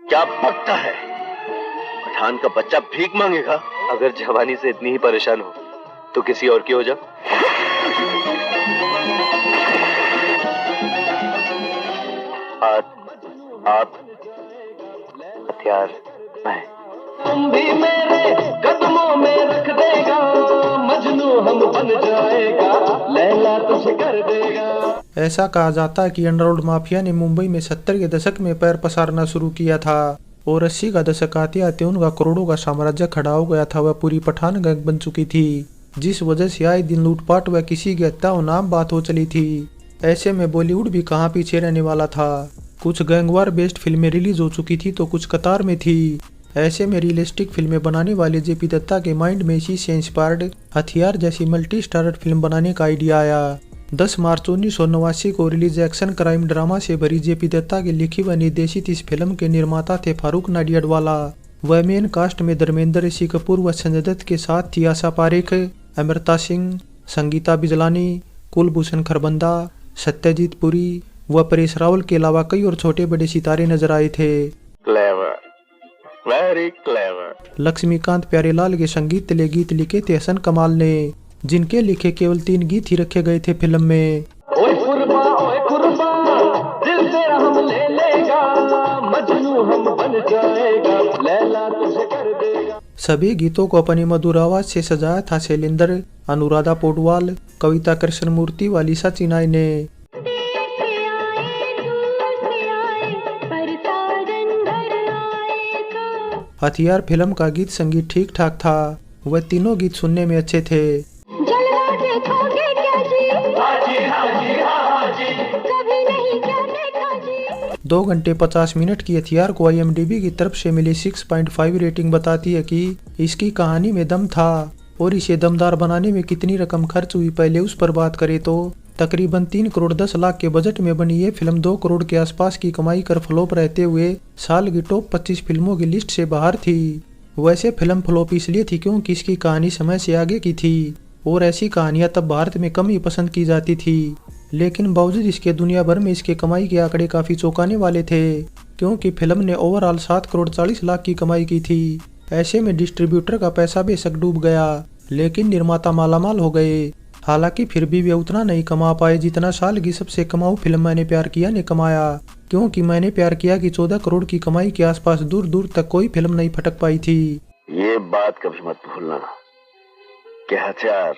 क्या बकता है? पठान का बच्चा भीख मांगेगा? अगर जवानी से इतनी ही परेशान हो तो किसी और की हो जा। आप हथियार मैं। तुम भी मेरे कदमों में रख देगा, मजनू हम बन जाएगा, लैला तुझे कर देगा। ऐसा कहा जाता है कि अंडरवर्ल्ड माफिया ने मुंबई में 70 के दशक में पैर पसारना शुरू किया था और 80 का दशक आते आते उनका करोड़ों का साम्राज्य खड़ा हो गया था। वह पूरी पठान गैंग बन चुकी थी, जिस वजह से आए दिन लूटपाट व किसी की हत्या और नाम बात हो चली थी। ऐसे में बॉलीवुड भी कहाँ पीछे रहने वाला था। कुछ गैंगवार बेस्ड फिल्में रिलीज हो चुकी थी तो कुछ कतार में थी। ऐसे में रियलिस्टिक फिल्में बनाने वाले जेपी दत्ता के माइंड में इसी से इंस्पायर्ड हथियार जैसी मल्टी स्टारर फिल्म बनाने का आइडिया आया। 10 मार्च 1989 को रिलीज एक्शन क्राइम ड्रामा से भरी जेपी दत्ता की लिखी व निर्देशित इस फिल्म के निर्माता थे फारूक नाडियाडवाला। वह मेन कास्ट में धर्मेंद्र, ऋषि कपूर व संजय दत्त के साथ थी आशा पारेख, अमृता सिंह, संगीता बिजलानी, कुलभूषण खरबंदा, सत्यजीत पुरी व परेश रावल के अलावा कई और छोटे बड़े सितारे नजर आए थे। Clever, very clever. Laxmikant Pyarelal के संगीत तले गीत लिखे थे हसन कमाल ने, जिनके लिखे केवल 3 गीत ही रखे गए थे फिल्म में। ओए कुर्बा, दिल तेरा हम ले लेगा, मजनू हम बन जाएगा, लैला तुझे कर देगा। सभी गीतों को अपनी मधुर आवाज से सजाया था शैलेंद्र, अनुराधा पौडवाल, कविता कृष्णमूर्ति व लिसा चिनाई ने। हथियार फिल्म का गीत संगीत ठीक ठाक था। वह तीनों गीत सुनने में अच्छे थे। 2 घंटे 50 मिनट की हथियार को IMDb की तरफ से मिली 6.5 रेटिंग बताती है कि इसकी कहानी में दम था और इसे दमदार बनाने में कितनी रकम खर्च हुई पहले उस पर बात करें तो तकरीबन 3 करोड़ 10 लाख के बजट में बनी ये फिल्म 2 करोड़ के आसपास की कमाई कर फ्लॉप रहते हुए साल की टॉप 25 फिल्मों की लिस्ट से बाहर थी। वैसे फिल्म फ्लॉप इसलिए थी क्योंकि इसकी कहानी समय से आगे की थी और ऐसी कहानियां तब भारत में कम ही पसंद की जाती थी। लेकिन बावजूद इसके दुनिया भर में इसके कमाई के आंकड़े काफी चौंकाने वाले थे क्योंकि फिल्म ने ओवरऑल 7 करोड़ 40 लाख की कमाई की थी। ऐसे में डिस्ट्रीब्यूटर का पैसा बेशक डूब गया लेकिन निर्माता मालामाल हो गए। हालांकि फिर भी वे उतना नहीं कमा पाए जितना साल की सबसे कमाऊ फिल्म मैंने प्यार किया ने कमाया, क्योंकि मैंने प्यार किया की 14 करोड़ की कमाई के आसपास दूर दूर तक कोई फिल्म नहीं फटक पाई थी। ये बात कभी मत भूलना कि हथियार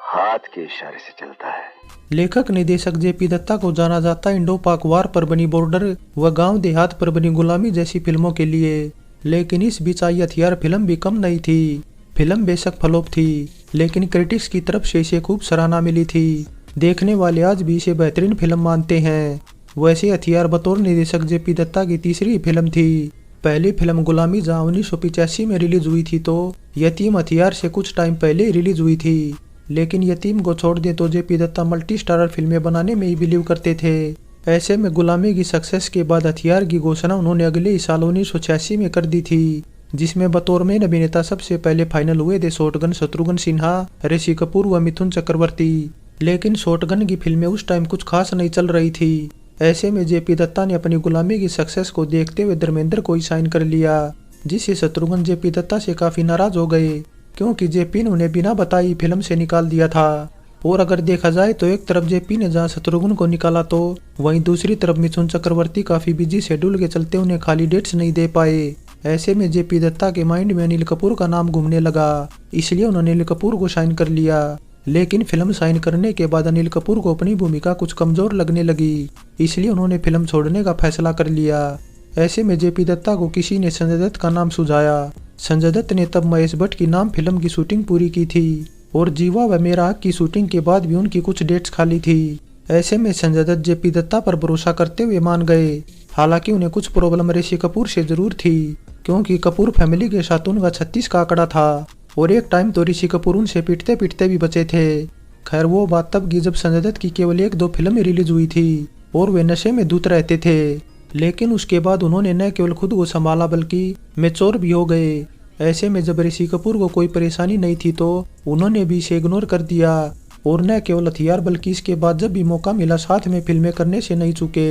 हाथ के इशारे से चलता है। लेखक निर्देशक जेपी दत्ता को जाना जाता इंडो पाक वार पर बनी बॉर्डर व गांव देहात पर बनी गुलामी जैसी फिल्मों के लिए, लेकिन इस बीच आई हथियार फिल्म भी कम नहीं थी। फिल्म बेशक फ्लॉप थी लेकिन क्रिटिक्स की तरफ से इसे खूब सराहना मिली थी। देखने वाले आज भी इसे बेहतरीन फिल्म मानते हैं। वैसे हथियार बतौर निर्देशक जेपी दत्ता की तीसरी फिल्म थी। पहली फिल्म गुलामी जहाँ 1985 में रिलीज हुई थी तो यतीम हथियार से कुछ टाइम पहले ही रिलीज हुई थी। लेकिन यतीम को छोड़ दे तो जेपी दत्ता मल्टी स्टारर फिल्में बनाने में ही बिलीव करते थे। ऐसे में गुलामी की सक्सेस के बाद हथियार की घोषणा उन्होंने अगले ही साल 1986 में कर दी थी, जिसमें बतौर मेन अभिनेता सबसे पहले फाइनल हुए थे शॉटगन शत्रुघ्न सिन्हा, ऋषि कपूर व मिथुन चक्रवर्ती। लेकिन शॉटगन की फिल्में उस टाइम कुछ खास नहीं चल रही थी। ऐसे में जेपी दत्ता ने अपनी गुलामी की सक्सेस को देखते हुए धर्मेंद्र को ही साइन कर लिया, जिससे शत्रुघ्न जेपी दत्ता से काफी नाराज हो गए क्योंकि जेपी ने उन्हें बिना बताई फिल्म से निकाल दिया था। और अगर देखा जाए तो एक तरफ जेपी ने जहां शत्रुघ्न को निकाला तो वहीं दूसरी तरफ मिथुन चक्रवर्ती काफी बिजी शेड्यूल के चलते उन्हें खाली डेट्स नहीं दे पाए। ऐसे में जेपी दत्ता के माइंड में अनिल कपूर का नाम घूमने लगा, इसलिए उन्होंने अनिल कपूर को साइन कर लिया। लेकिन फिल्म साइन करने के बाद अनिल कपूर को अपनी भूमिका कुछ कमजोर लगने लगी, इसलिए उन्होंने फिल्म छोड़ने का फैसला कर लिया। ऐसे में जेपी दत्ता को किसी ने संजय दत्त का नाम सुझाया। संजय दत्त ने तब महेश भट्ट की नाम फिल्म की शूटिंग पूरी की थी और जीवा व मेरा हक की शूटिंग के बाद भी उनकी कुछ डेट्स खाली थी। ऐसे में संजय दत्त जेपी दत्ता पर भरोसा करते हुए मान गए। हालांकि उन्हें कुछ प्रॉब्लम ऋषि कपूर से जरूर थी क्योंकि कपूर फैमिली के साथ उनका 36 का आंकड़ा था और एक टाइम तो ऋषि कपूर उनसे पिटते पिटते भी बचे थे। खैर वो बात तब की जब संजय दत्त की केवल 1-2 फिल्में रिलीज हुई थी और वे नशे में धुत रहते थे। लेकिन उसके बाद उन्होंने न केवल खुद को संभाला बल्कि मैच्योर भी हो गए। ऐसे में जब ऋषि कपूर को कोई परेशानी नहीं थी तो उन्होंने भी इसे इग्नोर कर दिया और न केवल हथियार बल्कि इसके बाद जब भी मौका मिला साथ में फिल्में करने से नहीं चुके।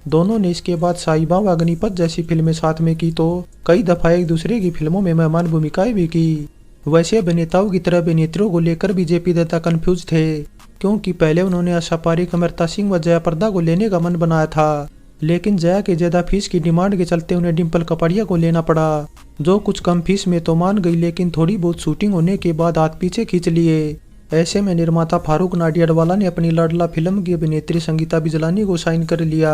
दोनों ने इसके बाद साहिबा व अग्निपथ जैसी फिल्में साथ में की तो कई दफा एक दूसरे की फिल्मों में मेहमान भूमिकाएं भी की। वैसे अभिनेताओं की तरह अभिनेत्रियों को लेकर भी जेपी दत्ता कंफ्यूज थे, क्योंकि पहले उन्होंने आशा पारेख, अमृता सिंह व जया प्रदा को लेने का मन बनाया था, लेकिन जया के ज्यादा फीस की डिमांड के चलते उन्हें डिम्पल कपाड़िया को लेना पड़ा, जो कुछ कम फीस में तो मान गई, लेकिन थोड़ी बहुत शूटिंग होने के बाद हाथ पीछे खींच लिए। ऐसे में निर्माता फारूक नाडियाडवाला ने अपनी लाडला फिल्म की अभिनेत्री संगीता बिजलानी को साइन कर लिया।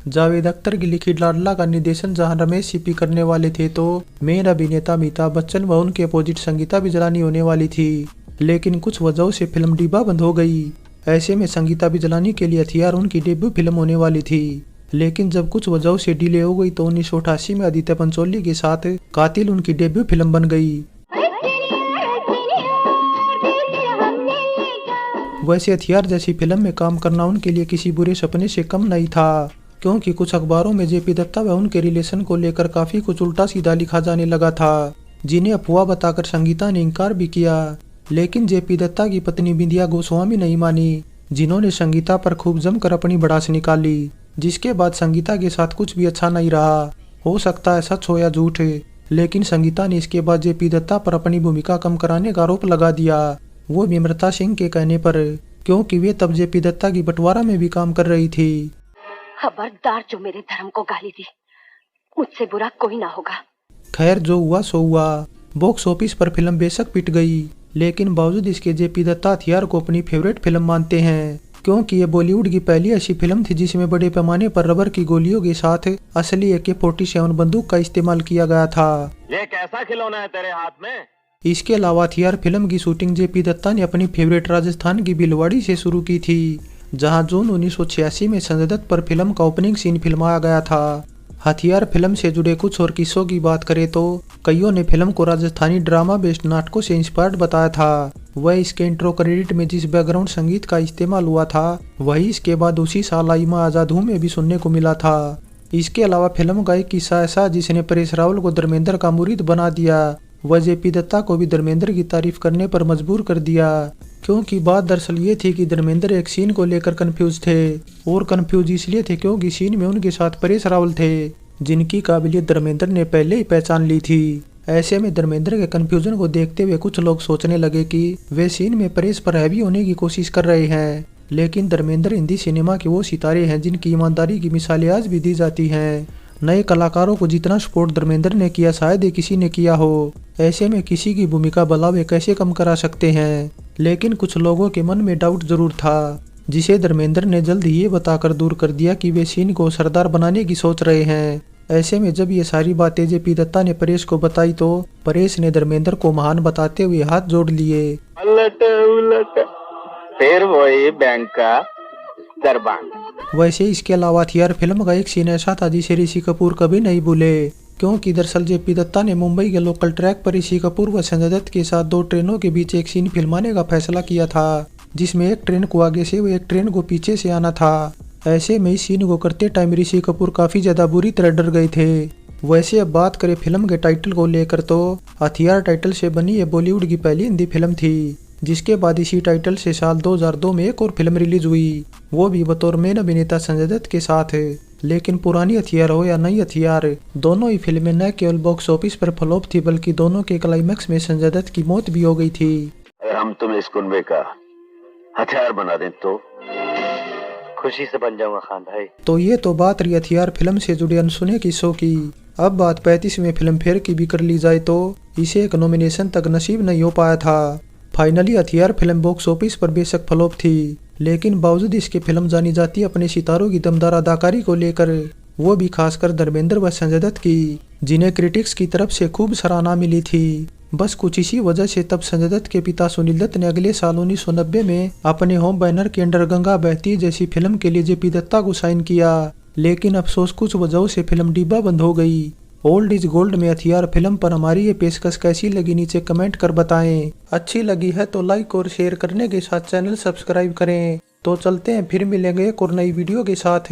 जावेद अख्तर की लिखी लाडला का निर्देशन जहां रमेश सिप्पी करने वाले थे तो मेन अभिनेता अमिताभ बच्चन व उनके अपोजिट संगीता बिजलानी होने वाली थी, लेकिन कुछ वजहों से फिल्म डिब्बा बंद हो गई। ऐसे में संगीता बिजलानी के लिए हथियार उनकी डेब्यू फिल्म होने वाली थी, लेकिन जब कुछ वजहों से डिले हो गई तो 1988 में आदित्य पंचोली के साथ कातिल उनकी डेब्यू फिल्म बन गई। वैसे हथियार जैसी फिल्म में काम करना उनके लिए किसी बुरे सपने से कम नहीं था, क्योंकि कुछ अखबारों में जेपी दत्ता व उनके रिलेशन को लेकर काफी कुछ उल्टा सीधा लिखा जाने लगा था, जिन्हें अफवाह बताकर संगीता ने इनकार भी किया। लेकिन जेपी दत्ता की पत्नी बिंदिया गोस्वामी नहीं मानी, जिन्होंने संगीता पर खूब जमकर अपनी भड़ास निकाली, जिसके बाद संगीता के साथ कुछ भी अच्छा नहीं रहा। हो सकता है सच हो या झूठ, लेकिन संगीता ने इसके बाद जेपी दत्ता पर अपनी भूमिका कम कराने का आरोप लगा दिया, वो भी अमृता सिंह के कहने पर, क्योंकि वे तब जेपी दत्ता की बंटवारा में भी काम कर रही थी। खबरदार जो मेरे धर्म को गाली दी, मुझसे बुरा कोई ना होगा। खैर जो हुआ सो हुआ। बॉक्स ऑफिस पर फिल्म बेशक पिट गई, लेकिन बावजूद इसके जेपी दत्ता हथियार को अपनी फेवरेट फिल्म मानते हैं, क्योंकि ये बॉलीवुड की पहली ऐसी फिल्म थी जिसमें बड़े पैमाने पर रबर की गोलियों के साथ असली AK-47 बंदूक का इस्तेमाल किया गया था। ये कैसा खिलौना है तेरे हाथ में? इसके अलावा हथियार फिल्म की शूटिंग जेपी दत्ता ने अपनी फेवरेट राजस्थान की भिलवाड़ी से शुरू की थी, जहां जून 1986 में संजय दत्त पर फिल्म का ओपनिंग सीन फिल्माया गया था। हथियार फिल्म से जुड़े कुछ और किस्सों की बात करें तो कईयों ने फिल्म को राजस्थानी ड्रामा बेस्ड नाटकों से इंस्पायर्ड बताया था। वह इसके इंट्रो क्रेडिट में जिस बैकग्राउंड संगीत का इस्तेमाल हुआ था वही इसके बाद उसी साल आई मां आजाद हूं में भी सुनने को मिला था। इसके अलावा फिल्म का एक किस्सा ऐसा जिसने परेश रावल को धर्मेंद्र का मुरीद बना दिया, वह जेपी दत्ता को भी धर्मेंद्र की तारीफ करने पर मजबूर कर दिया, क्योंकि बात दरअसल ये थी कि धर्मेंद्र एक सीन को लेकर कंफ्यूज थे, और कंफ्यूज इसलिए थे क्योंकि सीन में उनके साथ परेश रावल थे, जिनकी काबिलियत धर्मेंद्र ने पहले ही पहचान ली थी। ऐसे में धर्मेंद्र के कंफ्यूजन को देखते हुए कुछ लोग सोचने लगे कि वे सीन में परेश पर हैवी होने की कोशिश कर रहे हैं, लेकिन धर्मेंद्र हिंदी सिनेमा के वो सितारे हैं जिनकी ईमानदारी की मिसालें आज भी दी जाती हैं। नए कलाकारों को जितना सपोर्ट धर्मेंद्र ने किया शायद ही किसी ने किया हो। ऐसे में किसी की भूमिका भला वे कैसे कम करा सकते हैं, लेकिन कुछ लोगों के मन में डाउट जरूर था, जिसे धर्मेंद्र ने जल्द ही ये बताकर दूर कर दिया कि वे सीन को सरदार बनाने की सोच रहे हैं। ऐसे में जब ये सारी बातें जेपी दत्ता ने परेश को बताई तो परेश ने धर्मेंद्र को महान बताते हुए हाथ जोड़ लिए। उलट उलट फिर वही बैंक का दरबान। वैसे इसके अलावा हथियार फिल्म का एक सीन ऐसा था जिसे ऋषि कपूर कभी नहीं भूले, क्योंकि दरअसल जेपी दत्ता ने मुंबई के लोकल ट्रैक पर ऋषि कपूर व संजय दत्त के साथ दो ट्रेनों के बीच एक सीन फिल्माने का फैसला किया था, जिसमें एक ट्रेन को आगे से व एक ट्रेन को पीछे से आना था। ऐसे में इस सीन को करते टाइम ऋषि कपूर काफी ज्यादा बुरी तरह डर गए थे। वैसे अब बात करें फिल्म के टाइटल को लेकर तो हथियार टाइटल से बनी ये बॉलीवुड की पहली हिंदी फिल्म थी, जिसके बाद इसी टाइटल से साल 2002 में एक और फिल्म रिलीज हुई, वो भी बतौर मेन अभिनेता संजय दत्त के साथ। लेकिन पुरानी हथियार हो या नई हथियार, दोनों ही फिल्में न केवल बॉक्स ऑफिस पर फ्लॉप थी बल्कि दोनों के क्लाइमैक्स में संजय दत्त की मौत भी हो गई थी। अगर हम तुम्हें इस कुनबे का हथियार बना दें तो खुशी से बन जाऊंगा खान भाई। तो ये तो बात रही हथियार फिल्म से जुड़े अनसुने किस्सों की। अब बात 35वें फिल्म फेयर की भी कर ली जाए तो इसे एक नॉमिनेशन तक नसीब नहीं हो पाया था। फाइनली हथियार फिल्म बॉक्स ऑफिस पर बेशक फ्लॉप थी, लेकिन बावजूद इसके फिल्म जानी जाती अपने सितारों की दमदार अदाकारी को लेकर, वो भी खासकर धर्मेंद्र व संजय दत्त की, जिन्हें क्रिटिक्स की तरफ से खूब सराहना मिली थी। बस कुछ इसी वजह से तब संजय दत्त के पिता सुनील दत्त ने अगले साल 1990 में अपने होम बैनर के अंडर गंगा बहती जैसी फिल्म के लिए जेपी दत्ता को साइन किया, लेकिन अफसोस कुछ वजहों से फिल्म डिब्बा बंद हो गई। ओल्ड इज गोल्ड में हथियार फिल्म पर हमारी ये पेशकश कैसी लगी नीचे कमेंट कर बताएं। अच्छी लगी है तो लाइक और शेयर करने के साथ चैनल सब्सक्राइब करें। तो चलते हैं, फिर मिलेंगे एक और नई वीडियो के साथ।